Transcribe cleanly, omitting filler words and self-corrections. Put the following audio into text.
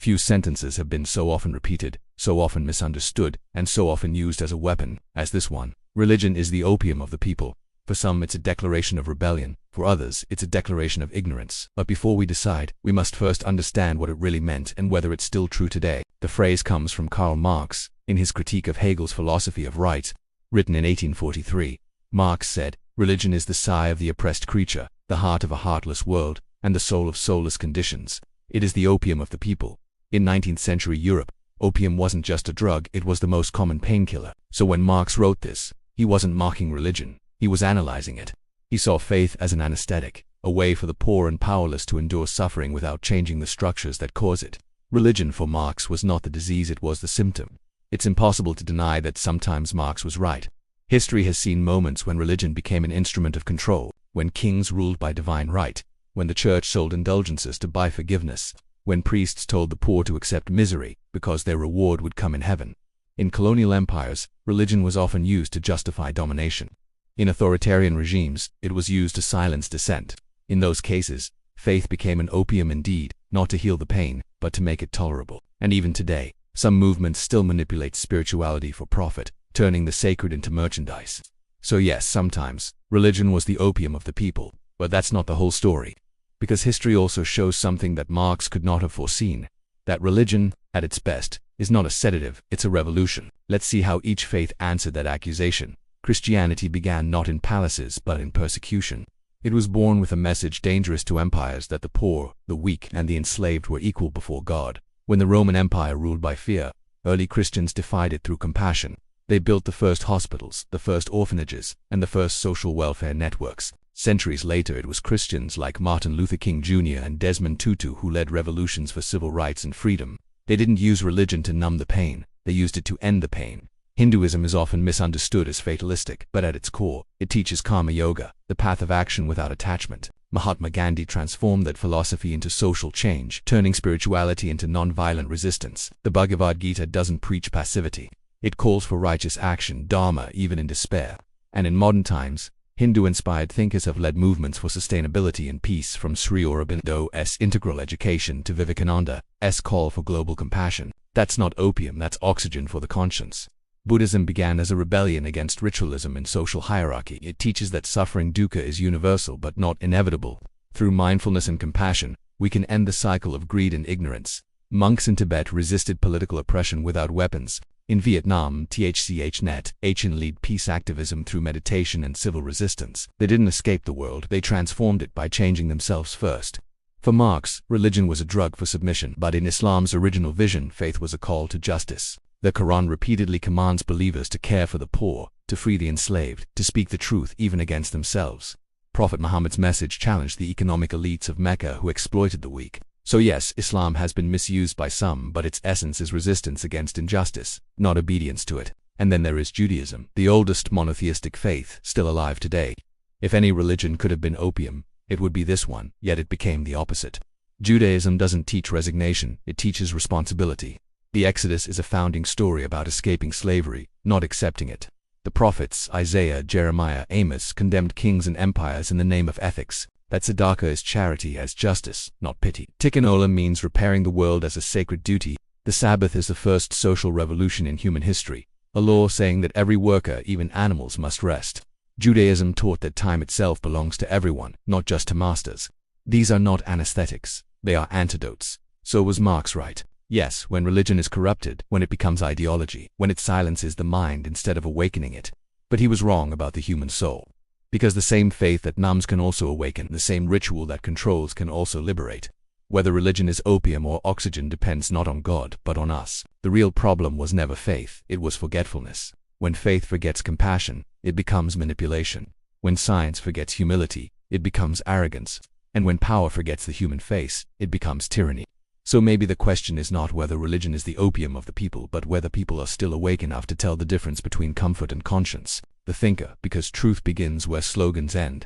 Few sentences have been so often repeated, so often misunderstood, and so often used as a weapon as this one. Religion is the opium of the people. For some, it's a declaration of rebellion. For others, it's a declaration of ignorance. But before we decide, we must first understand what it really meant and whether it's still true today. The phrase comes from Karl Marx in his critique of Hegel's philosophy of right, written in 1843. Marx said, "Religion is the sigh of the oppressed creature, the heart of a heartless world, and the soul of soulless conditions. It is the opium of the people." In 19th century Europe, opium wasn't just a drug, it was the most common painkiller. So when Marx wrote this, he wasn't mocking religion. He was analyzing it. He saw faith as an anesthetic, a way for the poor and powerless to endure suffering without changing the structures that cause it. Religion for Marx was not the disease, it was the symptom. It's impossible to deny that sometimes Marx was right. History has seen moments when religion became an instrument of control, when kings ruled by divine right, when the church sold indulgences to buy forgiveness, when priests told the poor to accept misery because their reward would come in heaven. In colonial empires, religion was often used to justify domination. In authoritarian regimes, it was used to silence dissent. In those cases, faith became an opium indeed, not to heal the pain, but to make it tolerable. And even today, some movements still manipulate spirituality for profit, turning the sacred into merchandise. So yes, sometimes, religion was the opium of the people, but that's not the whole story. Because history also shows something that Marx could not have foreseen, that religion, at its best, is not a sedative, it's a revolution. Let's see how each faith answered that accusation. Christianity began not in palaces but in persecution. It was born with a message dangerous to empires that the poor, the weak, and the enslaved were equal before God. When the Roman Empire ruled by fear, early Christians defied it through compassion. They built the first hospitals, the first orphanages, and the first social welfare networks. Centuries later, it was Christians like Martin Luther King Jr. and Desmond Tutu who led revolutions for civil rights and freedom. They didn't use religion to numb the pain, they used it to end the pain. Hinduism is often misunderstood as fatalistic, but at its core, it teaches karma yoga, the path of action without attachment. Mahatma Gandhi transformed that philosophy into social change, turning spirituality into non-violent resistance. The Bhagavad Gita doesn't preach passivity. It calls for righteous action, dharma, even in despair. And in modern times, Hindu-inspired thinkers have led movements for sustainability and peace, from Sri Aurobindo's integral education to Vivekananda's call for global compassion. That's not opium, that's oxygen for the conscience. Buddhism began as a rebellion against ritualism and social hierarchy. It teaches that suffering dukkha is universal but not inevitable. Through mindfulness and compassion, we can end the cycle of greed and ignorance. Monks in Tibet resisted political oppression without weapons. In Vietnam, THCHNet lead peace activism through meditation and civil resistance. They didn't escape the world, they transformed it by changing themselves first. For Marx, religion was a drug for submission, but in Islam's original vision, faith was a call to justice. The Quran repeatedly commands believers to care for the poor, to free the enslaved, to speak the truth even against themselves. Prophet Muhammad's message challenged the economic elites of Mecca who exploited the weak. So yes, Islam has been misused by some, but its essence is resistance against injustice, not obedience to it. And then there is Judaism, the oldest monotheistic faith, still alive today. If any religion could have been opium, it would be this one, yet it became the opposite. Judaism doesn't teach resignation, it teaches responsibility. The Exodus is a founding story about escaping slavery, not accepting it. The prophets, Isaiah, Jeremiah, Amos, condemned kings and empires in the name of ethics. That tzedakah is charity as justice, not pity. Tikkun olam means repairing the world as a sacred duty. The Sabbath is the first social revolution in human history, a law saying that every worker, even animals, must rest. Judaism taught that time itself belongs to everyone, not just to masters. These are not anesthetics, they are antidotes. So was Marx right? Yes, when religion is corrupted, when it becomes ideology, when it silences the mind instead of awakening it. But he was wrong about the human soul. Because the same faith that numbs can also awaken, the same ritual that controls can also liberate. Whether religion is opium or oxygen depends not on God, but on us. The real problem was never faith, it was forgetfulness. When faith forgets compassion, it becomes manipulation. When science forgets humility, it becomes arrogance. And when power forgets the human face, it becomes tyranny. So maybe the question is not whether religion is the opium of the people, but whether people are still awake enough to tell the difference between comfort and conscience. The thinker, because truth begins where slogans end.